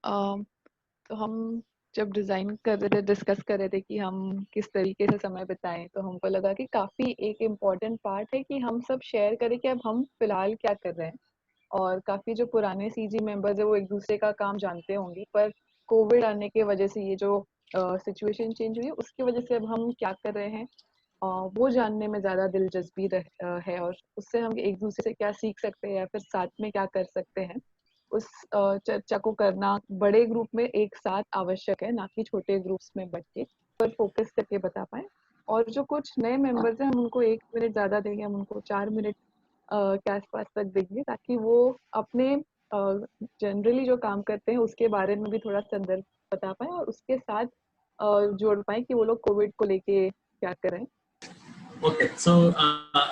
तो हम जब डिज़ाइन कर रहे थे, डिस्कस कर रहे थे कि हम किस तरीके से समय बिताएँ, तो हमको लगा कि काफ़ी एक इम्पोर्टेंट पार्ट है कि हम सब शेयर करें कि अब हम फ़िलहाल क्या कर रहे हैं। और काफ़ी जो पुराने सीजी मेंबर्स हैं, वो एक-दूसरे का काम जानते होंगे, पर कोविड आने की वजह से ये जो सिचुएशन चेंज हुई है, उसकी वजह से अब हम क्या कर रहे हैं वो जानने में ज़्यादा दिलचस्पी है और उससे हम एक-दूसरे से क्या सीख सकते हैं या फिर साथ में क्या कर सकते हैं, उस चर्चा को करना बड़े ग्रुप में एक साथ आवश्यक है, ना कि छोटे ग्रुप्स में बँट के, पर फ़ोकस करके बता पाएँ। और जो कुछ नए मेंबर्स हैं, हम उनको 1 मिनट ज़्यादा देंगे, हम उनको 4 मिनट के आस-पास तक देंगे ताकि वो अपने जनरली जो काम करते हैं, उसके बारे में भी थोड़ा संदर्भ बता पाएँ और उसके साथ जोड़ पाएँ कि वो लोग कोविड को लेके क्या कर रहे हैं। Okay, so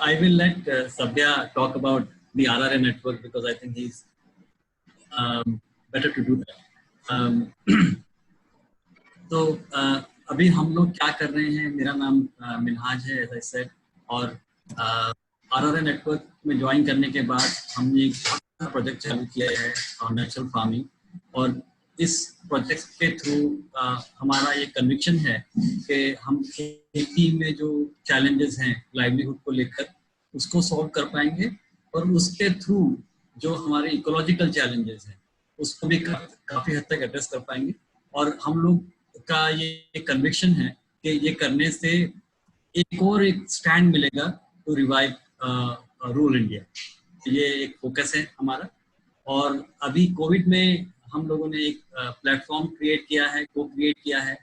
I will let Sabya talk about the RRA network because I think he's better to do that. तो अभी हम लोग क्या कर रहे हैं, मेरा नाम मिनहाज है एज आई सेड, और RRA नेटवर्क में ज्वाइन करने के बाद हमने एक प्रोजेक्ट चालू किया है नेचुरल फार्मिंग, और इस प्रोजेक्ट के थ्रू हमारा ये कन्विक्शन है कि हम खेती में जो चैलेंजेस हैं लाइवलीहुड को लेकर उसको सॉल्व कर पाएंगे, और उसके थ्रू जो हमारे इकोलॉजिकल चैलेंजेस हैं उसको भी काफ़ी हद तक एड्रेस कर पाएंगे। और हम लोग का ये कन्विक्शन है कि ये करने से एक स्टैंड मिलेगा टू रिवाइव रूरल इंडिया। ये एक फोकस है हमारा। और अभी कोविड में हम लोगों ने एक प्लेटफॉर्म क्रिएट किया है, क्रिएट किया है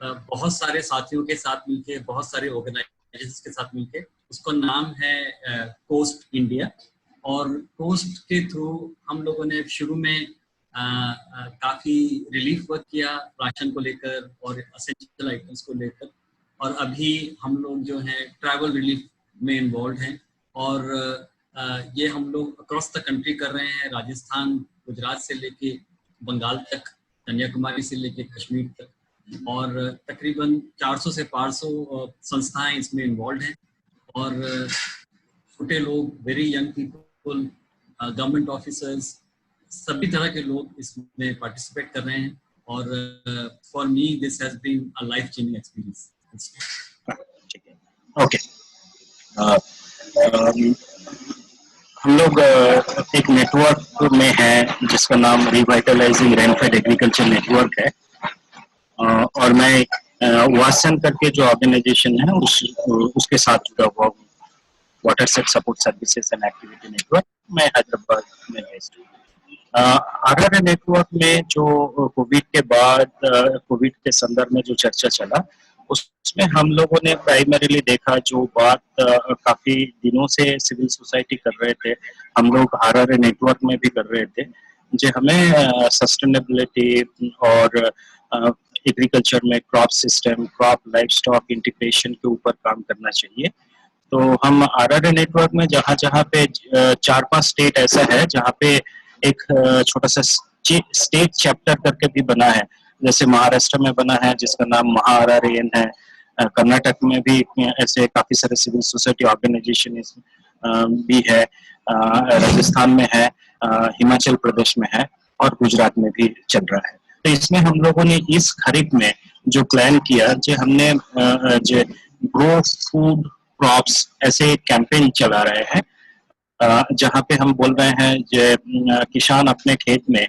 बहुत सारे साथियों के साथ मिलके, बहुत सारे ऑर्गेनाइजेशंस के साथ मिलके। उसका नाम है कोस्ट इंडिया, और कोस्ट के थ्रू हम लोगों ने शुरू में काफ़ी रिलीफ वर्क किया राशन को लेकर और एसेंशियल आइटम्स को लेकर, और अभी हम लोग जो हैं ट्रैवल रिलीफ में इन्वॉल्व हैं, और ये हम लोग अक्रॉस द कंट्री कर रहे हैं, राजस्थान, गुजरात से लेके बंगाल तक, कन्याकुमारी से लेके कश्मीर तक, और तकरीबन 400 से 500 संस्थाएं इसमें इन्वॉल्व हैं, और छोटे लोग, very young people, government officers, सभी तरह के लोग इसमें पार्टिसिपेट कर रहे हैं। और for me this has been a life changing experience. Okay, हम लोग एक नेटवर्क में हैं जिसका नाम रिवाइटलाइजिंग रेनफेड एग्रीकल्चर नेटवर्क है, और मैं वासन करके जो ऑर्गेनाइजेशन है उसके साथ जुड़ा हुआ हूँ, water set support services and activity network. मैं हैदराबाद में बेस्ड हूँ। RRA नेटवर्क में जो कोविड के बाद, कोविड के संदर्भ में जो चर्चा चला, उसमें हम लोगों ने प्राइमरीली देखा, जो बात काफी दिनों से सिविल सोसाइटी कर रहे थे, हम लोग RRA नेटवर्क में भी कर रहे थे, जो हमें सस्टेनेबिलिटी और एग्रीकल्चर में crop system, crop life stock integration के ऊपर काम करना चाहिए। तो हम RRA नेटवर्क में जहाँ पे 4-5 स्टेट ऐसा है जहाँ पे एक छोटा सा स्टेट चैप्टर करके भी बना है, जैसे महाराष्ट्र में बना है जिसका नाम MHA-RRAN है, कर्नाटक में भी ऐसे काफी सारे सिविल सोसाइटी ऑर्गेनाइजेशन भी है, राजस्थान में है, हिमाचल प्रदेश में है, और गुजरात में भी चल रहा है। तो इसमें हम लोगों ने इस खरीफ में जो प्लान किया, जो हमने जो ग्रो फूड क्रॉप्स ऐसे कैंपेन चला रहे हैं, जहाँ पे हम बोल रहे हैं कि किसान अपने खेत में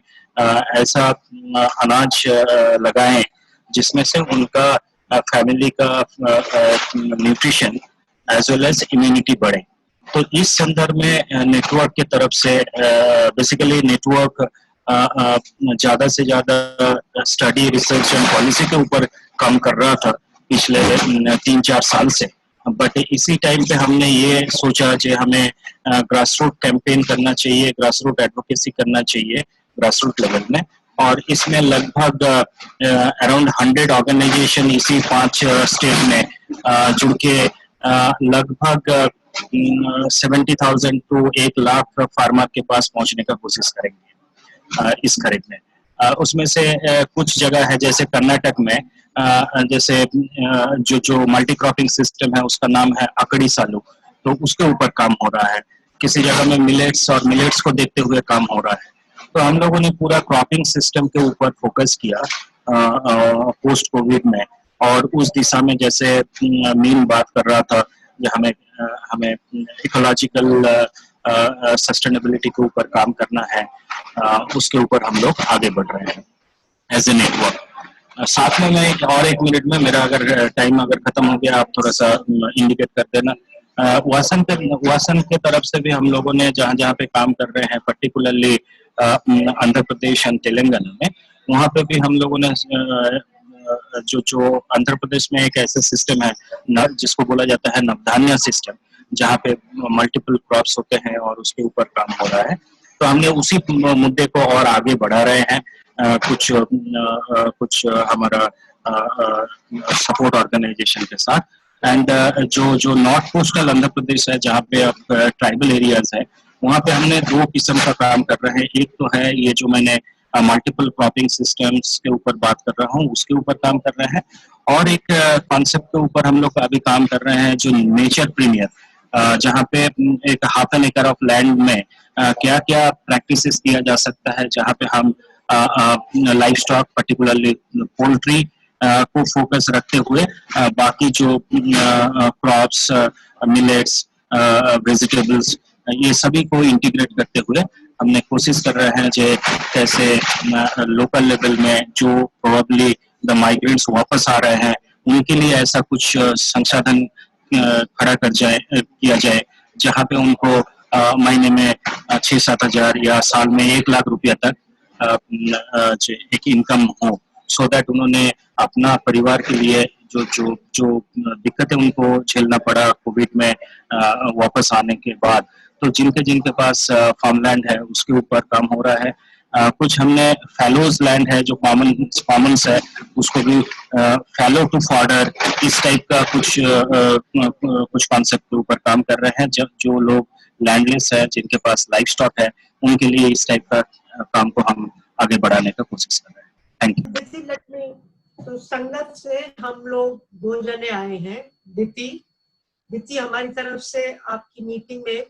ऐसा अनाज लगाएं जिसमें से उनका फैमिली का nutrition as well as immunity बढ़े। तो इस संदर्भ में नेटवर्क की तरफ से बेसिकली नेटवर्क ज्यादा से ज्यादा स्टडी, रिसर्च एंड पॉलिसी के ऊपर काम कर रहा था पिछले 3-4 साल से। बट इसी टाइम पे हमने ये सोचा कि हमें ग्रास रूट कैंपेन करना चाहिए, ग्रास रूट एडवोकेसी करना चाहिए ग्रास रूट लेवल में, और इसमें लगभग अराउंड 100 ऑर्गेनाइजेशन इसी 5 स्टेट में जुड़ के लगभग 70,000 to 1 लाख फार्मर के पास पहुंचने का कोशिश करेंगे इस खरीद में। उसमें से कुछ जगह है जैसे कर्नाटक में, जैसे जो मल्टी क्रॉपिंग सिस्टम है उसका नाम है अकड़ी सालू, तो उसके ऊपर काम हो रहा है। किसी जगह में मिलेट्स और मिलेट्स को देखते हुए काम हो रहा है। तो हम लोगों ने पूरा क्रॉपिंग सिस्टम के ऊपर फोकस किया पोस्ट कोविड में, और उस दिशा में जैसे मीन बात कर रहा था कि हमें इकोलॉजिकल सस्टेनेबिलिटी के ऊपर काम करना है, उसके ऊपर हम लोग आगे बढ़ रहे हैं एज ए नेटवर्क। साथ में मैं एक मिनट में, मेरा अगर टाइम अगर खत्म हो गया, आप थोड़ा सा इंडिकेट कर देना। वासन के तरफ से भी हम लोगों ने जहाँ जहाँ पे काम कर रहे हैं, पर्टिकुलरली आंध्र प्रदेश और तेलंगाना में, वहाँ पे भी हम लोगों ने जो आंध्र प्रदेश में एक ऐसा सिस्टम है जिसको बोला जाता है नवधान्य सिस्टम, जहाँ पे मल्टीपल क्रॉप्स होते हैं और उसके ऊपर काम हो रहा है। तो हमने उसी मुद्दे को और आगे बढ़ा रहे हैं, कुछ हमारा सपोर्ट ऑर्गेनाइजेशन के साथ। एंड जो नॉर्थ कोस्टल आंध्र प्रदेश है, जहाँ पे अब ट्राइबल एरियाज है, वहाँ पे हमने 2 किस्म का काम कर रहे हैं। एक तो है ये जो मैंने मल्टीपल क्रॉपिंग सिस्टम्स के ऊपर बात कर रहा हूँ, उसके ऊपर काम कर रहे हैं, और एक कॉन्सेप्ट के ऊपर हम लोग अभी काम कर रहे हैं जो नेचर प्रीमियर, जहाँ पे एक 1/2 एकड़ ऑफ लैंड में क्या क्या प्रैक्टिसेस किया जा सकता है, जहाँ पे हम लाइफ स्टॉक पर्टिकुलरली पोल्ट्री को फोकस रखते हुए बाकी जो क्रॉप्स, मिलेट्स, वेजिटेबल्स, ये सभी को इंटीग्रेट करते हुए हमने कोशिश कर रहे हैं जो कैसे लोकल लेवल में जो प्रोबेबली द माइग्रेंट्स वापस आ रहे हैं, उनके लिए ऐसा कुछ संसाधन खड़ा किया जाए, जहाँ पे उनको महीने में 6-7 हजार या साल में 1 लाख रुपया तक एक इनकम हो, सो दैट उन्होंने अपना परिवार के लिए जो दिक्कतें उनको झेलना पड़ा कोविड में वापस आने के बाद, तो जिनके पास फार्मलैंड है उसके ऊपर काम हो रहा है। कुछ हमने फैलोज लैंड है जो कॉमन्स है, उसको भी फैलो टू फॉर्डर, इस टाइप का कुछ कॉन्सेप्ट के ऊपर काम कर रहे हैं। जो लोग लैंडलेस है, जिनके पास लाइफ स्टॉक है, उनके लिए इस टाइप का काम को हम आगे बढ़ाने का कोशिश कर रहे हैं। Thank you. तो संगत से हम लोग 2 जने आए हैं। दिति हमारी तरफ से आपकी मीटिंग में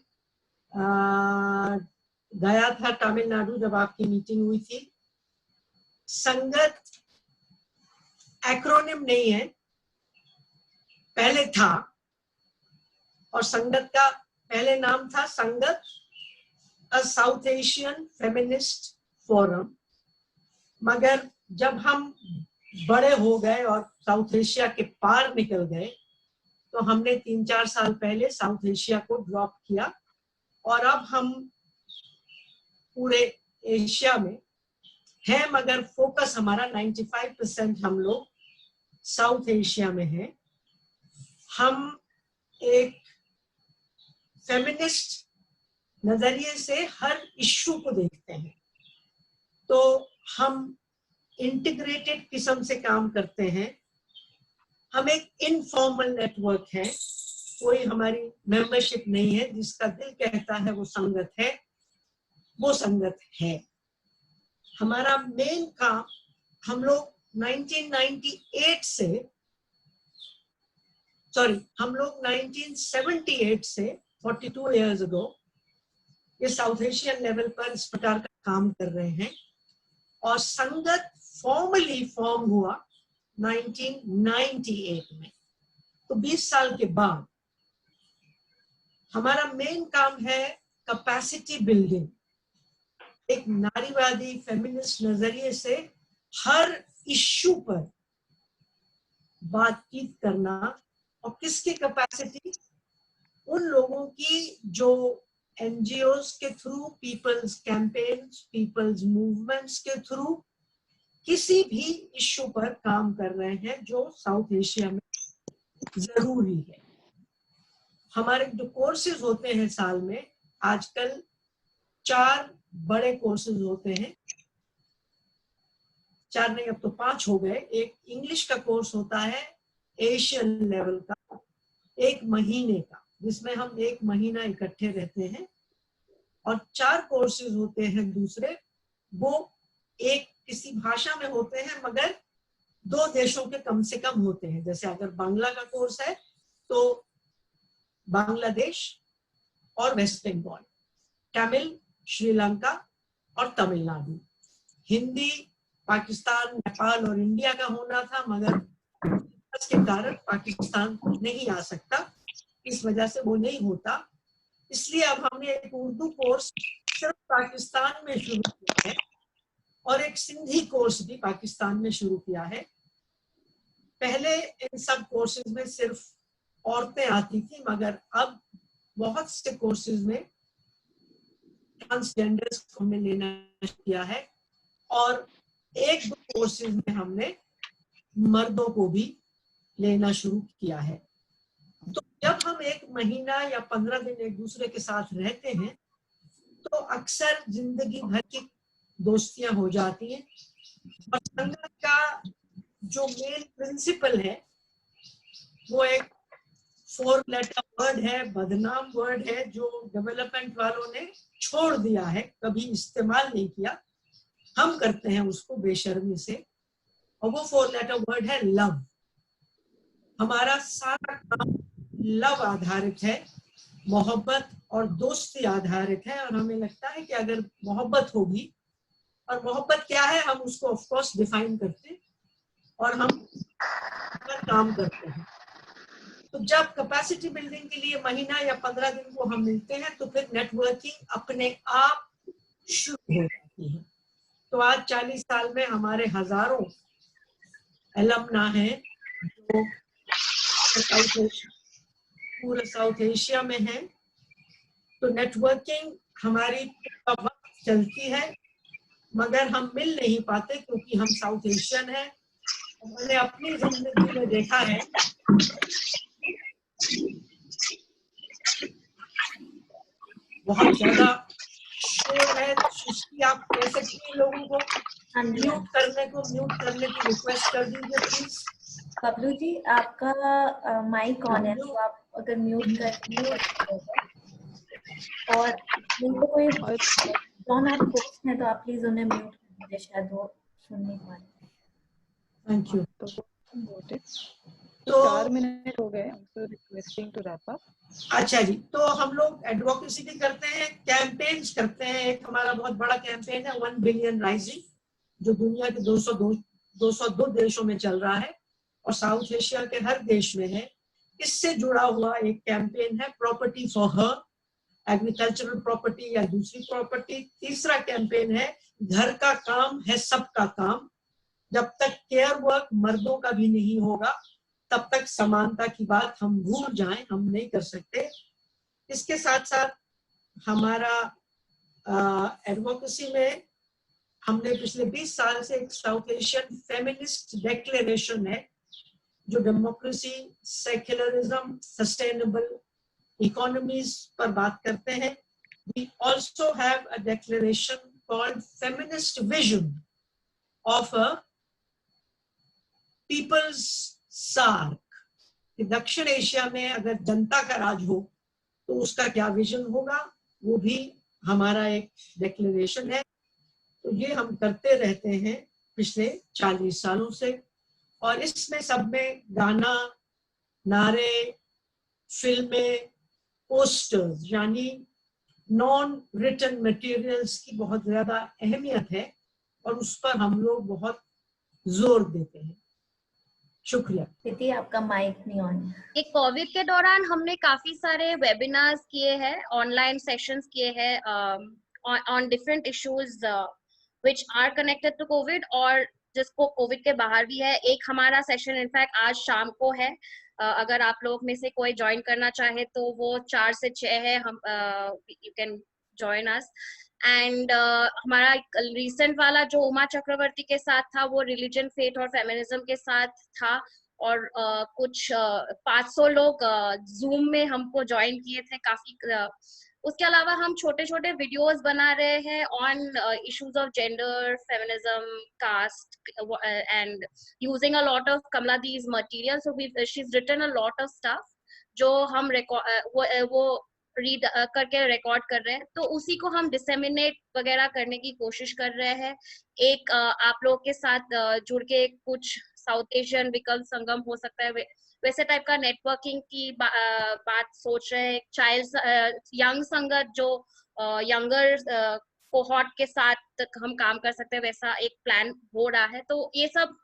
गया था तमिलनाडु, जब आपकी मीटिंग हुई थी। संगत एक्रोनिम नहीं है, पहले था, और संगत का पहले नाम था संगत साउथ एशियन फेमिनिस्ट फोरम। मगर जब हम बड़े हो गए और साउथ एशिया के पार निकल गए, तो हमने 3-4 साल पहले साउथ एशिया को ड्रॉप किया, और अब हम पूरे एशिया में हैं, मगर फोकस हमारा 95% हम लोग साउथ एशिया में हैं। हम एक फेमिनिस्ट नजरिए से हर इश्यू को देखते हैं, तो हम इंटीग्रेटेड किस्म से काम करते हैं। हम एक इनफॉर्मल नेटवर्क है, कोई हमारी मेंबरशिप नहीं है। जिसका दिल कहता है वो संगत है, वो संगत है। हमारा मेन काम, हम लोग 1978 से 42 इयर्स अगो ये साउथ एशियन लेवल पर इस प्रकार का काम कर रहे हैं, और संगत फॉर्मली फॉर्म हुआ 1998 में। तो 20 साल के बाद हमारा मेन काम है कैपेसिटी बिल्डिंग, एक नारीवादी फेमिनिस्ट नजरिए से हर इश्यू पर बातचीत करना। और किसकी कैपेसिटी? उन लोगों की जो एनजीओज के through, peoples campaigns, peoples movements के थ्रू किसी भी इश्यू पर काम कर रहे हैं जो साउथ एशिया में जरूरी है। हमारे जो कोर्सेज होते हैं साल में, आजकल 4 बड़े कोर्सेज होते हैं, 4 नहीं अब तो 5 हो गए। एक इंग्लिश का कोर्स होता है एशियन लेवल का, 1 महीने का, जिसमें हम 1 महीना इकट्ठे रहते हैं। और 4 कोर्सेज होते हैं दूसरे, वो एक किसी भाषा में होते हैं, मगर 2 देशों के कम से कम होते हैं। जैसे अगर बांग्ला का कोर्स है तो बांग्लादेश और वेस्ट बंगाल, तमिल श्रीलंका और तमिलनाडु। हिंदी पाकिस्तान, नेपाल और इंडिया का होना था, मगर के कारण पाकिस्तान नहीं आ सकता, इस वजह से वो नहीं होता। इसलिए अब हमने एक उर्दू कोर्स सिर्फ पाकिस्तान में शुरू किया है और एक सिंधी कोर्स भी पाकिस्तान में शुरू किया है। पहले इन सब कोर्सेज में सिर्फ औरतें आती थी, मगर अब बहुत से कोर्सेज में ट्रांसजेंडर्स को हमने लेना किया है और एक दो कोर्सेज में हमने मर्दों को भी लेना शुरू किया है। तो जब हम एक महीना या 15 दिन एक दूसरे के साथ रहते हैं तो अक्सर जिंदगी भर की दोस्तियां हो जाती हैं। और संगत का जो मेन प्रिंसिपल है वो एक 4 लेटर वर्ड है, बदनाम वर्ड है, जो डेवलपमेंट वालों ने छोड़ दिया है, कभी इस्तेमाल नहीं किया। हम करते हैं उसको बेशर्मी से, और वो 4 लेटर वर्ड है लव। हमारा सारा काम लव आधारित है, मोहब्बत और दोस्ती आधारित है। और हमें लगता है कि अगर मोहब्बत होगी, और मोहब्बत क्या है हम उसको ऑफ कोर्स डिफाइन करते हैं और हम पर काम करते हैं। तो जब कैपेसिटी बिल्डिंग के लिए महीना या 15 दिन को हम मिलते हैं तो फिर नेटवर्किंग अपने आप शुरू हो जाती है। तो आज 40 साल में हमारे हजारों एलमना हैं जो पूरे साउथ एशिया में हैं। तो नेटवर्किंग हमारी वक्त चलती है, मगर हम मिल नहीं पाते क्योंकि हम साउथ एशियन हैं। मैंने अपनी जिंदगी में देखा है बहुत ज्यादा शोर है। सृष्टि, आप कह सकती हैं लोगों को म्यूट करने की रिक्वेस्ट कर दीजिए प्लीज। बबलू जी, आपका माइक ऑन है, तो आप अगर म्यूट कर और जिनको कोई जॉन आप बुक्स हैं तो आप प्लीज उन्हें म्यूट कर दीजिए, शायद वो सुन नहीं पा रहे। Thank you. तो 4 मिनट हो गए, so requesting to wrap up। अच्छा जी, तो हम लोग एडवोकेसी भी करते हैं, कैंपेन्स करते हैं। एक हमारा बहुत बड़ा कैंपेन है 1 बिलियन राइजिंग, जो दुनिया के 202 देशों में चल रहा है और साउथ एशिया के हर देश में है। इससे जुड़ा हुआ एक कैंपेन है property for her, agricultural property या दूसरी प्रॉपर्टी। तीसरा कैंपेन है घर का काम है सबका काम। जब तक केयर वर्क मर्दों का भी नहीं होगा तब तक समानता की बात हम भूल जाएं, हम नहीं कर सकते। इसके साथ साथ हमारा एडवोकेसी में हमने पिछले 20 साल से एक साउथ एशियन फेमिनिस्ट डिक्लेरेशन है जो डेमोक्रेसी, सेक्युलरिज्म, सस्टेनेबल इकोनॉमीज पर बात करते हैं। We also have a declaration called Feminist Vision of a People's SAARC। दक्षिण एशिया में अगर जनता का राज हो तो उसका क्या विजन होगा, वो भी हमारा एक डिक्लेरेशन है। तो ये हम करते रहते हैं पिछले 40 सालों से, और इसमें सब में गाना, नारे, फिल्में, पोस्टर्स यानी नॉन रिटन मटेरियल्स की बहुत ज्यादा अहमियत है और उस पर हम लोग बहुत जोर देते हैं। शुक्रिया। दीदी, आपका माइक नहीं ऑन। एक कोविड के दौरान हमने काफी सारे वेबिनार्स किए हैं, ऑनलाइन सेशंस किए हैं on different issues which are connected to Covid और जिसको कोविड के बाहर भी है। एक हमारा सेशन इनफैक्ट आज शाम को है, अगर आप लोग में से कोई ज्वाइन करना चाहे तो वो 4 से 6 है। हम you can join us. And हमारा रिसेंट वाला जो उमा चक्रवर्ती के साथ था वो रिलीजन, फेथ और फेमिनिज्म के साथ था, और कुछ 500 लोग जूम में हमको ज्वाइन किए थे काफी। उसके अलावा हम छोटे छोटे वीडियोस बना रहे हैं on issues of gender, feminism, caste and using a lot of Kamla these material. So she is written a lot of stuff जो हम वो रीड करके रिकॉर्ड कर रहे हैं, तो उसी को हम डिसेमिनेट वगैरह करने की कोशिश कर रहे हैं। एक आप लोग के साथ जुड़ के कुछ साउथ एशियन विकल्प संगम हो सकता है, वैसे टाइप का नेटवर्किंग की बात सोच रहे हैं। चाइल्ड यंग संगत जो यंगर कोहॉर्ट के साथ हम काम कर सकते हैं, वैसा एक प्लान हो रहा है। तो ये सब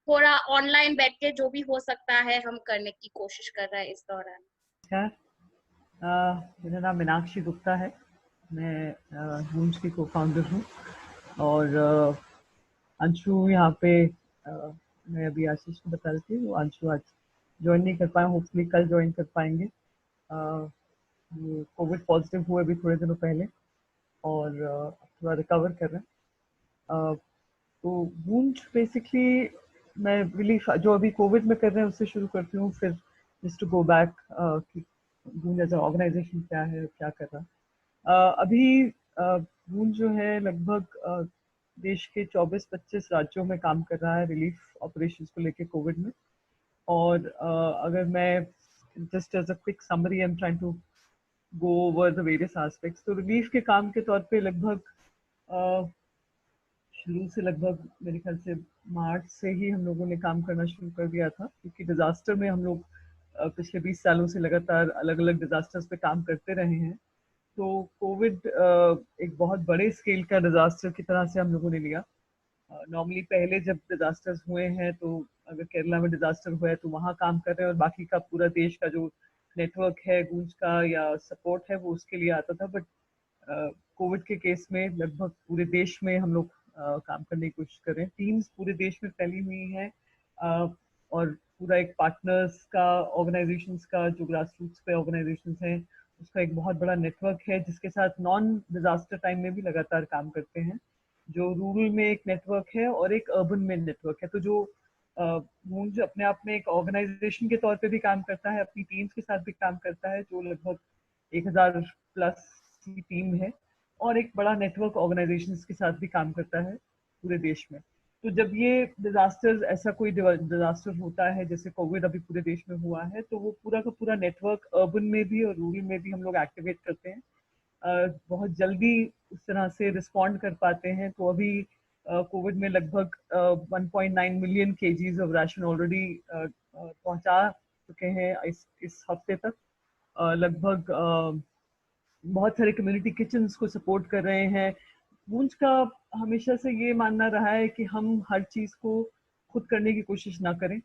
थोड़ा ऑनलाइन बैठ के जो भी हो सकता है हम करने की कोशिश कर रहे हैं इस दौरान। मेरा नाम मीनाक्षी गुप्ता है, मैं गूंज की को फाउंडर हूँ और अंशु यहाँ पे मैं अभी आशीष को बता रही थी, वो अंशु आज ज्वाइन नहीं कर पाए, होपफुली कल ज्वाइन कर पाएंगे। कोविड पॉजिटिव हुए अभी थोड़े दिनों पहले और थोड़ा रिकवर कर रहे हैं। तो गूंज बेसिकली मैं रिलीफ जो अभी कोविड में कर रहे हैं उससे शुरू करती हूँ, फिर जस्ट टू गो बैक कि गूंज एज ऑर्गेनाइजेशन क्या है, क्या कर रहा है। अभी गूंज जो है लगभग देश के 24-25 राज्यों में काम कर रहा है रिलीफ ऑपरेशंस को लेके कोविड में। और अगर मैं just as a quick summary I am trying to go over the various aspects, तो रिलीफ के काम के तौर पे लगभग शुरू से लगभग मेरे ख्याल से मार्च से ही हम लोगों ने काम करना शुरू कर दिया था, क्योंकि डिजास्टर में हम लोग पिछले 20 सालों से लगातार अलग अलग डिजास्टर्स पे काम करते रहे हैं। तो कोविड एक बहुत बड़े स्केल का डिजास्टर की तरह से हम लोगों ने लिया। नॉर्मली पहले जब डिजास्टर्स हुए हैं तो अगर केरला में डिजास्टर हुआ है तो वहाँ काम कर रहे हैं और बाकी का पूरा देश का जो नेटवर्क है गूंज का या सपोर्ट है वो उसके लिए आता था। बट कोविड के केस में लगभग पूरे देश में हम लोग काम करने की कोशिश कर रहे हैं। टीम्स पूरे देश में फैली हुई हैं और पूरा एक पार्टनर्स का, ऑर्गेनाइजेशंस का, जो ग्रास रूट्स पे ऑर्गेनाइजेशंस हैं उसका एक बहुत बड़ा नेटवर्क है जिसके साथ नॉन डिजास्टर टाइम में भी लगातार काम करते हैं। जो रूरल में एक नेटवर्क है और एक अर्बन में नेटवर्क है। तो जो गूंज अपने आप में एक ऑर्गेनाइजेशन के तौर पे भी काम करता है, अपनी टीम्स के साथ भी काम करता है, जो लगभग 1000 प्लस की टीम है, और एक बड़ा नेटवर्क ऑर्गेनाइजेशंस के साथ भी काम करता है पूरे देश में। तो जब ये डिजास्टर, ऐसा कोई डिजास्टर होता है जैसे कोविड अभी पूरे देश में हुआ है, तो वो पूरा का पूरा नेटवर्क अर्बन में भी और रूरल में भी हम लोग एक्टिवेट करते हैं, बहुत जल्दी उस तरह से रिस्पॉन्ड कर पाते हैं। तो अभी कोविड में लगभग 1.9 million KGs of ration already पहुंचा चुके हैं इस हफ्ते तक। लगभग बहुत सारे कम्युनिटी किचन्स को सपोर्ट कर रहे हैं। गूंज का हमेशा से ये मानना रहा है कि हम हर चीज को खुद करने की कोशिश ना करें।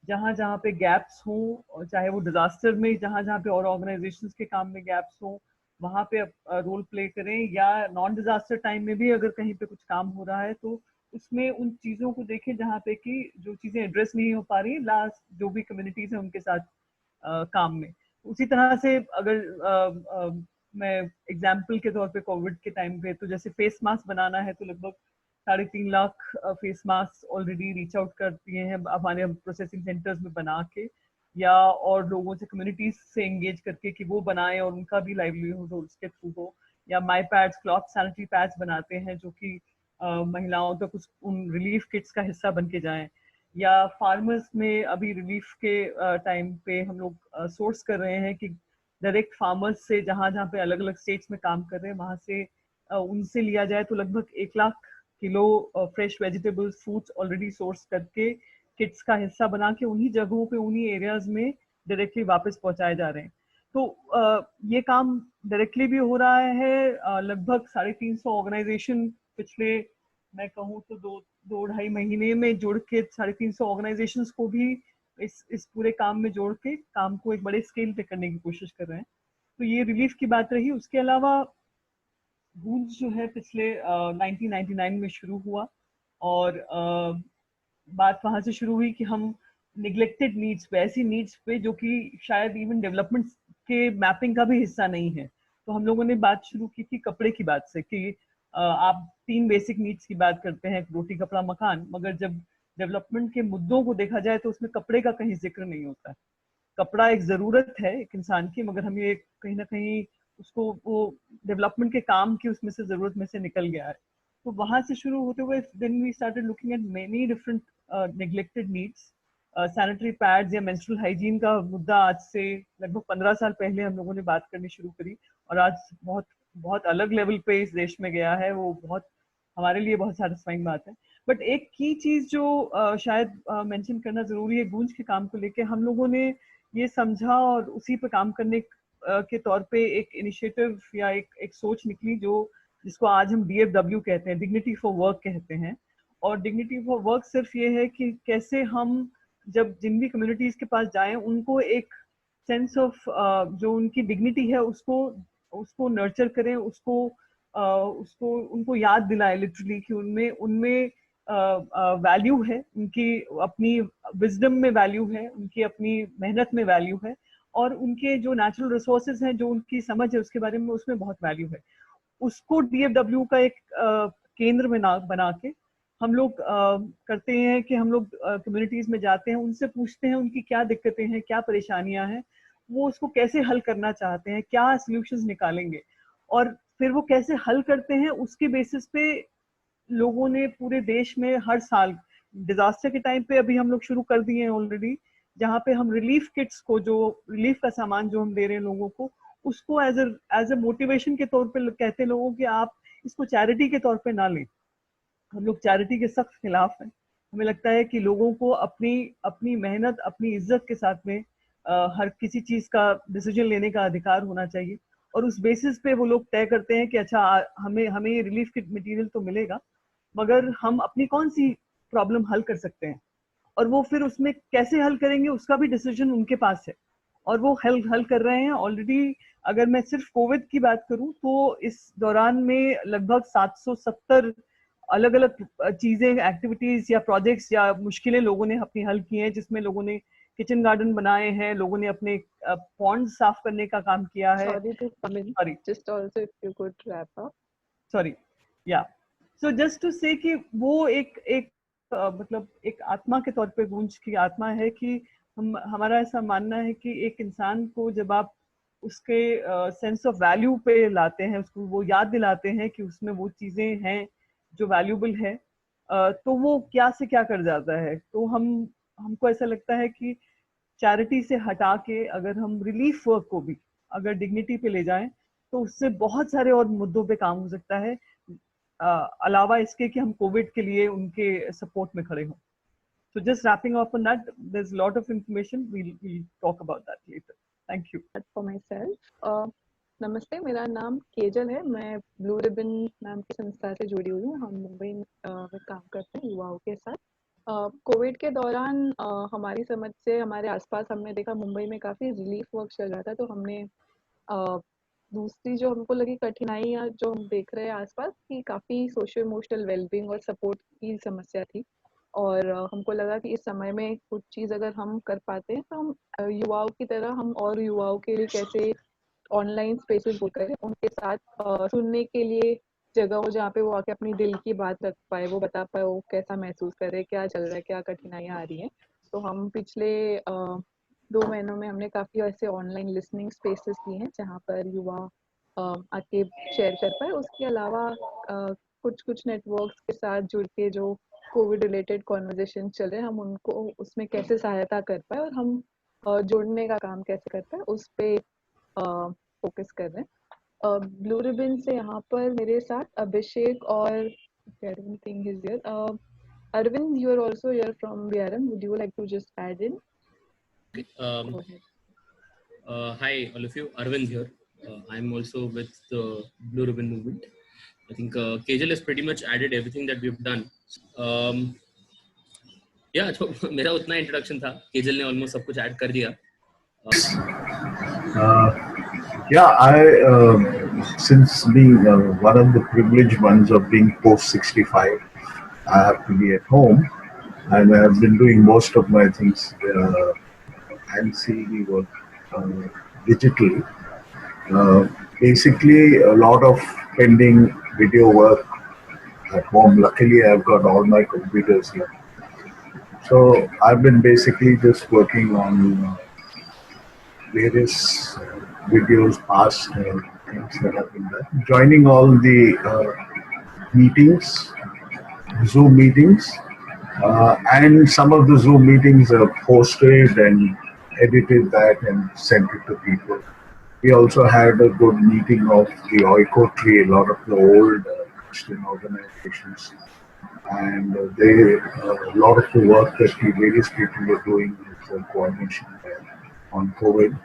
जहाँ जहाँ पे गैप्स हों, चाहे वो डिजास्टर में जहाँ जहाँ पे और ऑर्गेनाइजेशंस के काम में गैप्स हों, वहाँ पे रोल प्ले करें, या नॉन डिजास्टर टाइम में भी अगर कहीं पे कुछ काम हो रहा है तो उसमें उन चीज़ों को देखें जहाँ पे कि जो चीज़ें एड्रेस नहीं हो पा रही लास्ट जो भी कम्युनिटीज हैं उनके साथ काम में। उसी तरह से अगर मैं एग्जाम्पल के तौर पे कोविड के टाइम पे, तो जैसे फेस मास्क बनाना है तो लगभग 3.5 lakh face mask already reach out कर दिए हैं हमारे प्रोसेसिंग सेंटर्स में बना के, या और लोगों से, कम्युनिटीज से एंगेज करके कि वो बनाएं और उनका भी लाइवलीहुड उसके थ्रू हो। या माई पैड्स, क्लॉथ सैनिटरी पैड्स बनाते हैं जो कि महिलाओं तक उन रिलीफ किट्स का हिस्सा बन के जाएं। या फार्मर्स में अभी रिलीफ के टाइम पे हम लोग सोर्स कर रहे हैं कि डायरेक्ट फार्मर्स से जहाँ जहाँ पे अलग अलग स्टेट्स में काम कर रहे हैं वहाँ से उनसे लिया जाए, तो लगभग 1 lakh kilo fresh vegetables, fruits already source करके किट्स का हिस्सा बना के उन्हीं जगहों पे, उन्हीं एरियाज में डायरेक्टली वापस पहुंचाए जा रहे हैं। तो ये काम डायरेक्टली भी हो रहा है। लगभग 350 ऑर्गेनाइजेशन पिछले, मैं कहूँ तो 2-2.5 महीने में जुड़ के 350 ऑर्गेनाइजेशंस को भी इस पूरे काम में जोड़ के काम को एक बड़े स्केल पे करने की कोशिश कर रहे हैं। तो ये रिलीफ की बात रही। उसके अलावा गूंज जो है पिछले 1999 में शुरू हुआ और बात वहां से शुरू हुई कि हम निग्लेक्टेड नीड्स पे, ऐसी नीड्स पे जो कि शायद इवन डेवलपमेंट के मैपिंग का भी हिस्सा नहीं है, तो हम लोगों ने बात शुरू की थी कपड़े की बात से कि आप 3 बेसिक नीड्स की बात करते हैं, रोटी, कपड़ा, मकान, मगर जब डेवलपमेंट के मुद्दों को देखा जाए तो उसमें कपड़े का कहीं जिक्र नहीं होता है। कपड़ा एक जरूरत है एक इंसान की, मगर हम ये कहीं ना कहीं उसको वो डेवलपमेंट के काम की उसमें से जरूरत में से निकल गया है। तो वहां से शुरू होते हुए then we started looking at many different neglected needs. Sanitary pads या मेंस्ट्रुअल हाइजीन का मुद्दा आज से लगभग 15 साल पहले हम लोगों ने बात करनी शुरू करी और आज बहुत बहुत अलग लेवल पे इस देश में गया है। वो बहुत हमारे लिए बहुत सेटिस्फाइंग बात है। बट एक की चीज जो शायद मेंशन करना जरूरी है गूंज के काम को लेके, हम लोगों ने ये समझा और उसी पे काम करने के तौर पे एक इनिशिएटिव या एक सोच निकली जो जिसको आज हम DFW कहते हैं, डिग्निटी फॉर वर्क कहते हैं। और डिग्निटी फॉर वर्क सिर्फ ये है कि कैसे हम जब जिन भी कम्युनिटीज के पास जाएं उनको एक सेंस ऑफ जो उनकी डिग्निटी है उसको नर्चर करें, उसको उनको याद दिलाएं लिटरली कि उनमें उनमें वैल्यू है, उनकी अपनी विजडम में वैल्यू है, उनकी अपनी मेहनत में वैल्यू है, और उनके जो नेचुरल रिसोर्सेज हैं, जो उनकी समझ है उसके बारे में, उसमें बहुत वैल्यू है। उसको DFW का एक केंद्र में बना के हम लोग करते हैं कि हम लोग कम्युनिटीज में जाते हैं, उनसे पूछते हैं उनकी क्या दिक्कतें हैं, क्या परेशानियां हैं, वो उसको कैसे हल करना चाहते हैं, क्या सॉल्यूशंस निकालेंगे, और फिर वो कैसे हल करते हैं उसके बेसिस पे लोगों ने पूरे देश में हर साल डिजास्टर के टाइम पे अभी हम लोग शुरू कर दिए हैं ऑलरेडी, जहाँ पे हम रिलीफ किट्स को, जो रिलीफ का सामान जो हम दे रहे हैं लोगों को, उसको एज ए मोटिवेशन के तौर पे कहते हैं लोगों कि आप इसको चैरिटी के तौर पे ना लें। हम लोग चैरिटी के सख्त खिलाफ हैं। हमें लगता है कि लोगों को अपनी मेहनत, अपनी इज्जत के साथ में हर किसी चीज का डिसीजन लेने का अधिकार होना चाहिए, और उस बेसिस पे वो लोग तय करते हैं कि अच्छा हमें ये रिलीफ किट मटेरियल तो मिलेगा, मगर हम अपनी कौन सी प्रॉब्लम हल कर सकते हैं, और वो फिर उसमें कैसे हल करेंगे उसका भी डिसीजन उनके पास है, और वो हल कर रहे हैं ऑलरेडी। अगर मैं सिर्फ कोविड की बात करूं तो इस दौरान में लगभग 770 अलग अलग चीजें, एक्टिविटीज या प्रोजेक्ट्स या मुश्किलें लोगों ने अपनी हल की हैं, जिसमें लोगों ने किचन गार्डन बनाए हैं, लोगों ने अपने पॉन्ड साफ करने का काम किया है। Sorry, just also if you could wrap up. Sorry, yeah. So just to say कि वो एक मतलब एक आत्मा के तौर पे गूंज की आत्मा है कि हमारा ऐसा मानना है कि एक इंसान को जब आप उसके सेंस ऑफ वैल्यू पे लाते हैं, उसको वो याद दिलाते हैं कि उसमें वो चीजें हैं जो वैल्यूबल है, तो वो क्या से क्या कर जाता है। तो हमको ऐसा लगता है कि चैरिटी से हटा के अगर हम रिलीफ वर्क को भी अगर डिग्निटी पे ले जाएं तो उससे बहुत सारे और मुद्दों पे काम हो सकता है, अलावा इसके कि हम कोविड के लिए उनके सपोर्ट में खड़े हों। So just wrapping up on that, there's a lot of information. We'll talk about that later. Thank you. For myself, नमस्ते, मेरा नाम केजल है। मैं ब्लू रिबन नाम की संस्था से जुड़ी हुई हूँ। हम मुंबई में काम करते हैं युवाओं के साथ। कोविड के दौरान हमारी समझ से हमारे आसपास हमने देखा मुंबई में काफ़ी रिलीफ वर्क चल रहा था, तो हमने दूसरी जो हमको लगी कठिनाइयाँ जो हम देख रहे हैं आसपास कि काफ़ी सोशल इमोशनल वेलबींग और सपोर्ट की समस्या थी, और हमको लगा कि इस समय में कुछ चीज़ अगर हम कर पाते हैं तो हम युवाओं की तरह हम और युवाओं के लिए कैसे ऑनलाइन स्पेसेस बुक करें, उनके साथ सुनने के लिए जगह हो जहाँ पे वो आके अपनी दिल की बात रख पाए, वो बता पाए वो कैसा महसूस कर रहे हैं, क्या चल रहा है, क्या कठिनाइयाँ आ रही हैं। तो हम पिछले 2 महीनों में हमने काफ़ी ऐसे ऑनलाइन लिसनिंग स्पेसेस किए हैं जहाँ पर युवा आके शेयर कर पाए। उसके अलावा कुछ नेटवर्क्स के साथ जुड़ के जो कोविड रिलेटेड कॉन्वर्जेशन चल रहे हैं, हम उनको उसमें कैसे सहायता कर पाए और हम जोड़ने का काम कैसे कर पाए, उस पर फोकस कर रहे हैं। ब्लू रिबन से यहाँ पर मेरे साथ अभिषेक और Arvind, you are also here from BRM. Would you like to just add in? Go ahead. Hi, all of you. Arvind here. I'm also with the Blue Ribbon Movement. I think Kejal has pretty much added everything that we've done. Yeah, तो मेरा उतना introduction था, केजल ने almost सब कुछ add कर दिया. Since being one of the privileged ones of being post 65, I have to be at home, and I have been doing most of my things and CD work digitally. Basically, a lot of pending video work at home. Luckily, I've got all my computers here. So I've been basically just working on various videos, past things that have been done. Joining all the meetings, Zoom meetings, and some of the Zoom meetings are posted and edited that and sent it to people. We also had a good meeting of the Oikotri, a lot of the old Christian organizations, and a lot of the work that the various people were doing with coordination on COVID.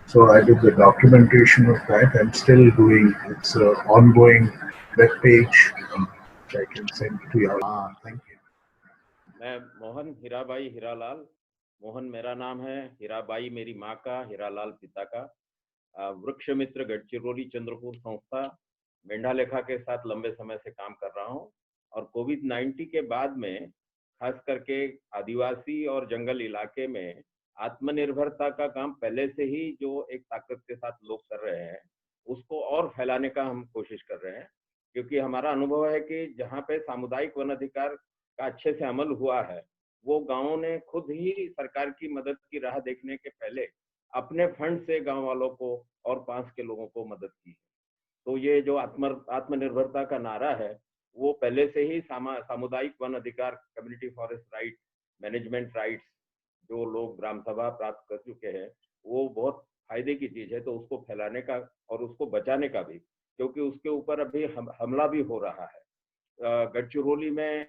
So I did the documentation of that. I'm still doing, it's an ongoing web page, which I can send to you. Thank you. मैं मोहन हीराबाई हीरालाल, मोहन मेरा नाम है, हीराबाई मेरी माँ का, हीरालाल पिता का। वृक्ष मित्र गढ़चिरौली चंद्रपुर संस्था मेंढा लेखा के साथ लंबे समय से काम कर रहा हूँ और कोविड-19 के बाद में खास करके आदिवासी और जंगल इलाके में आत्मनिर्भरता का काम पहले से ही जो एक ताकत के साथ लोग कर रहे हैं उसको और फैलाने का हम कोशिश कर रहे हैं, क्योंकि हमारा अनुभव है कि जहाँ पे सामुदायिक वन अधिकार का अच्छे से अमल हुआ है वो गांवों ने खुद ही सरकार की मदद की राह देखने के पहले अपने फंड से गांव वालों को और पास के लोगों को मदद की। तो ये जो आत्मनिर्भरता का नारा है वो पहले से ही सामुदायिक वन अधिकार, community forest right, management rights जो लोग ग्राम सभा प्राप्त कर चुके हैं वो बहुत फायदे की चीज है। तो उसको फैलाने का और उसको बचाने का भी, क्योंकि उसके ऊपर अभी हमला भी हो रहा है। गढ़चिरौली में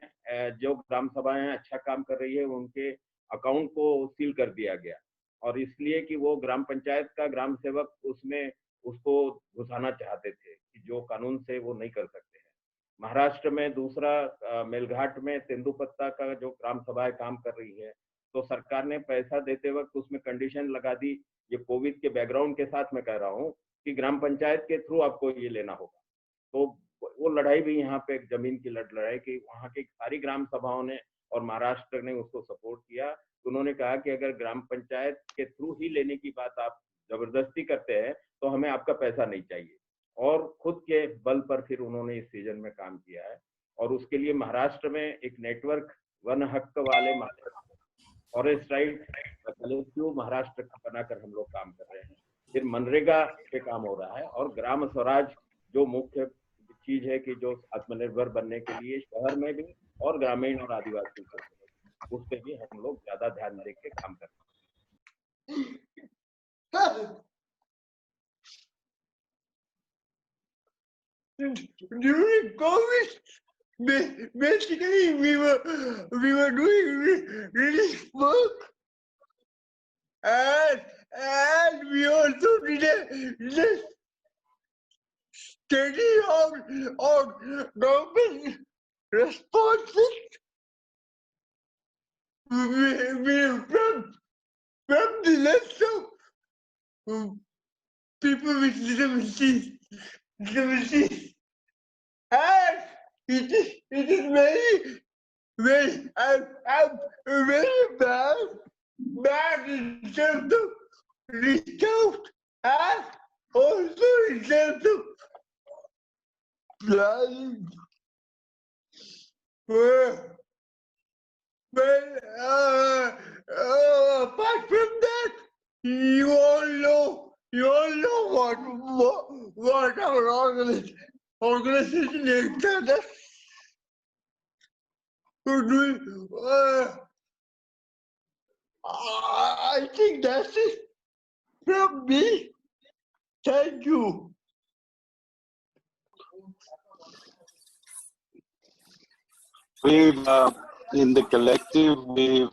जो ग्राम सभाएं अच्छा काम कर रही है उनके अकाउंट को सील कर दिया गया और इसलिए कि वो ग्राम पंचायत का ग्राम सेवक उसमें उसको घुसाना चाहते थे कि जो कानून से वो नहीं कर सकते हैं। महाराष्ट्र में दूसरा मेलघाट में तेंदुपत्ता का जो ग्राम सभाएं काम कर रही है तो सरकार ने पैसा देते वक्त उसमें कंडीशन लगा दी, ये कोविड के बैकग्राउंड के साथ मैं कह रहा हूँ, कि ग्राम पंचायत के थ्रू आपको ये लेना होगा। तो वो लड़ाई भी यहाँ पे जमीन की लड़ाई कि वहाँ की सारी ग्राम सभाओं ने और महाराष्ट्र ने उसको सपोर्ट किया। तो उन्होंने कहा कि अगर ग्राम पंचायत के थ्रू ही लेने की बात आप जबरदस्ती करते हैं तो हमें आपका पैसा नहीं चाहिए, और खुद के बल पर फिर उन्होंने इस सीजन में काम किया है। और उसके लिए महाराष्ट्र में एक नेटवर्क वन हक वाले फॉरेस्ट राइट कलेक्टिव महाराष्ट्र का बनाकर हम लोग काम कर रहे हैं। फिर मनरेगा पे काम हो रहा है और ग्राम स्वराज जो मुख्य चीज है कि जो आत्मनिर्भर बनने के लिए शहर में भी और ग्रामीण और आदिवासी उस पर भी हम लोग ज्यादा ध्यान दे के काम करते हैं। During COVID, basically we were doing relief work, and we also did a study on government responses. From the list of people with disabilities, and it is very I'm very bad in terms of result and also in terms of planning. But apart from that, you all know what our organization is done. I think that's it from me. Thank you. We've in the collective, we've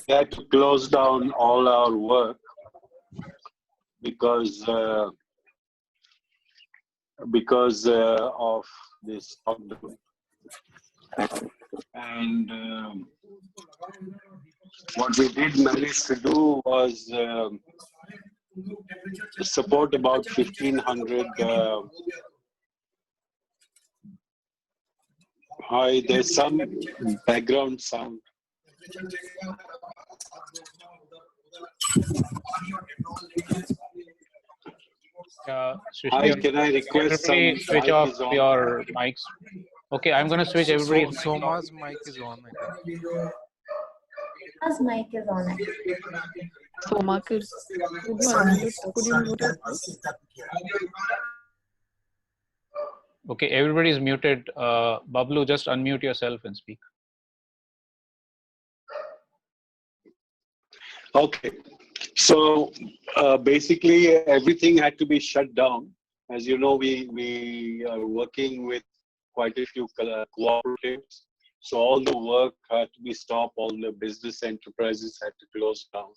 had to close down all our work because of this lockdown. And what we did manage to do was support about 1,500. Hi, there's some background sound. Hi, can I request some switch off your mics? Okay, I'm going to switch everybody. Soma's mic is on. Soma's mic is on. Soma, could you mute it? Okay, everybody is muted. Bablu, just unmute yourself and speak. Okay, so basically everything had to be shut down. As you know, we are working with quite a few cooperatives. So all the work had to be stopped, all the business enterprises had to close down.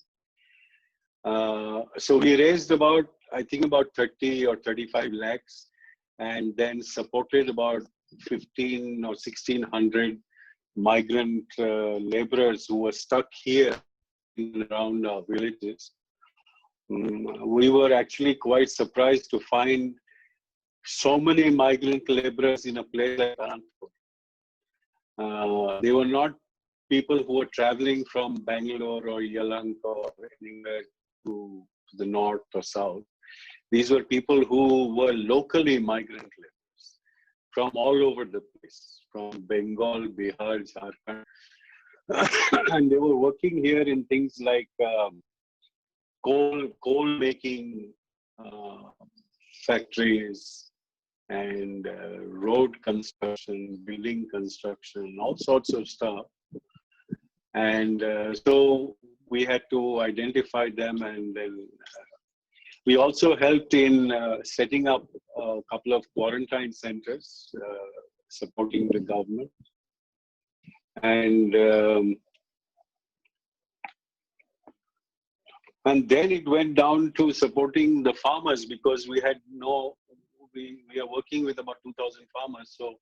So we raised about, I think about 30 or 35 lakhs. and then supported about 15 or 1600 migrant laborers who were stuck here in and around our villages. We were actually quite surprised to find so many migrant laborers in a place like Anandpur. They were not people who were traveling from Bangalore or Yelahanka or anywhere to the north or south. These were people who were locally migrant laborers from all over the place, from Bengal, Bihar, Jharkhand. And they were working here in things like coal making factories and road construction, building construction, all sorts of stuff. And so we had to identify them, and then we also helped in setting up a couple of quarantine centers, supporting the government. And then it went down to supporting the farmers, because we are working with about 2,000 farmers. So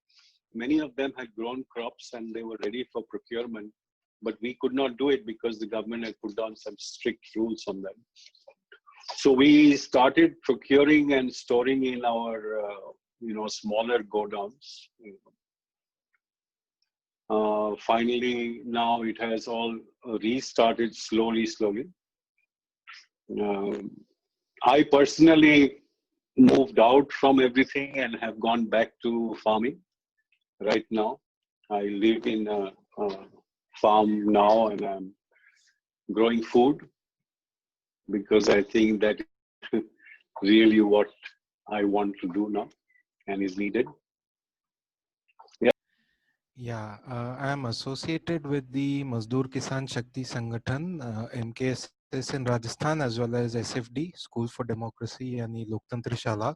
many of them had grown crops and they were ready for procurement, but we could not do it because the government had put down some strict rules on them. So we started procuring and storing in our, smaller godowns. Finally, now it has all restarted slowly. I personally moved out from everything and have gone back to farming right now. I live in a farm now, and I'm growing food because I think that is really what I want to do now and is needed. Yeah, I am associated with the Mazdoor Kisan Shakti Sangathan, MKSS in Rajasthan, as well as SFD, School for Democracy, yani Loktantra Shala.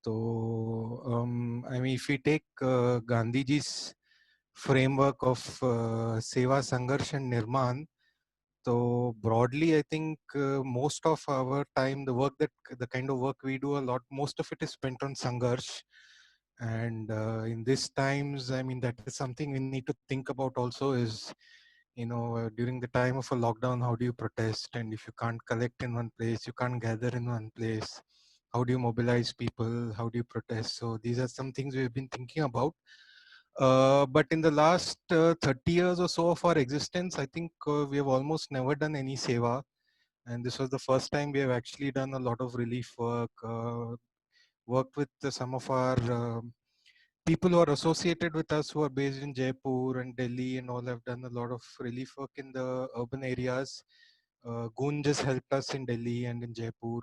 So, if we take Gandhiji's framework of Seva, Sangharsh and Nirman, so broadly, I think most of our time, the kind of work we do most of it is spent on Sangharsh. And in these times, that is something we need to think about also is, during the time of a lockdown, how do you protest? And if you can't collect in one place, you can't gather in one place, how do you mobilize people? How do you protest? So these are some things we've been thinking about. But in the last 30 years or so of our existence, I think we have almost never done any seva. And this was the first time we have actually done a lot of relief work, worked with some of our people who are associated with us who are based in Jaipur and Delhi and all have done a lot of relief work in the urban areas. Gunj has helped us in Delhi and in Jaipur.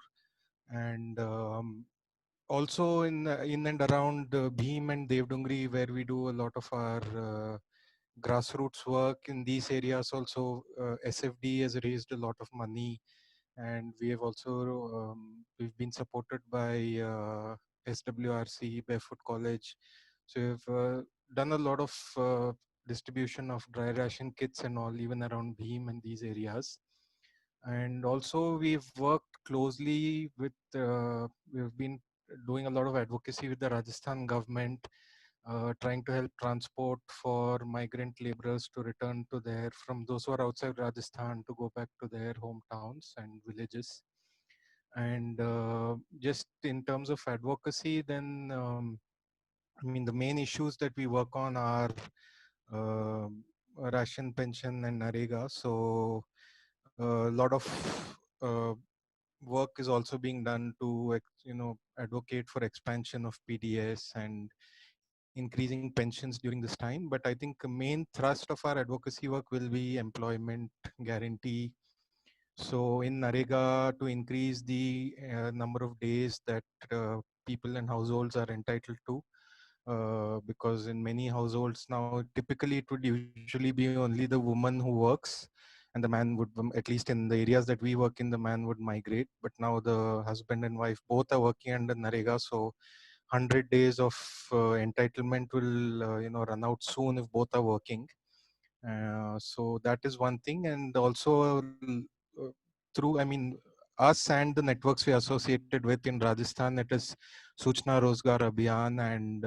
And also in and around Bhim and Devdungri, where we do a lot of our grassroots work in these areas. Also, SFD has raised a lot of money, and we have also we've been supported by SWRC, Barefoot College. So we've done a lot of distribution of dry ration kits and all, even around Bhim and these areas. And also we've worked closely with, we've been doing a lot of advocacy with the Rajasthan government, trying to help transport for migrant laborers to return to from those who are outside Rajasthan to go back to their hometowns and villages. And just in terms of advocacy, then, the main issues that we work on are ration, pension and NREGA. So a lot of work is also being done to, advocate for expansion of PDS and increasing pensions during this time. But I think the main thrust of our advocacy work will be employment guarantee. So in NREGA, to increase the number of days that people and households are entitled to, because in many households now, typically it would usually be only the woman who works, and the man would, at least in the areas that we work in, the man would migrate. But now the husband and wife both are working under NREGA, so 100 days of entitlement will run out soon if both are working. So that is one thing. And also through, us and the networks we are associated with in Rajasthan, it is Suchna Rozgar Abhiyan, and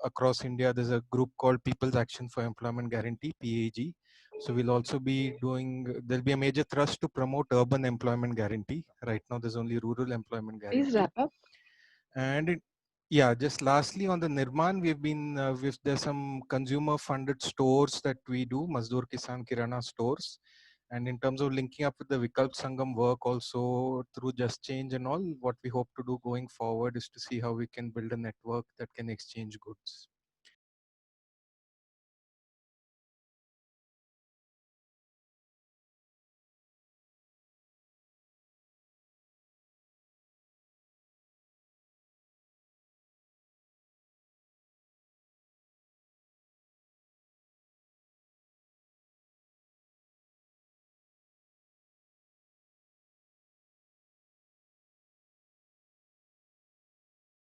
across India, there's a group called People's Action for Employment Guarantee, PAG. So we'll also be there'll be a major thrust to promote urban employment guarantee. Right now, there's only rural employment guarantee. Please wrap up. And yeah, just lastly on the Nirman, there's some consumer funded stores that we do, Mazdoor Kisan Kirana stores. And in terms of linking up with the Vikalp Sangam work also through Just Change and all, what we hope to do going forward is to see how we can build a network that can exchange goods.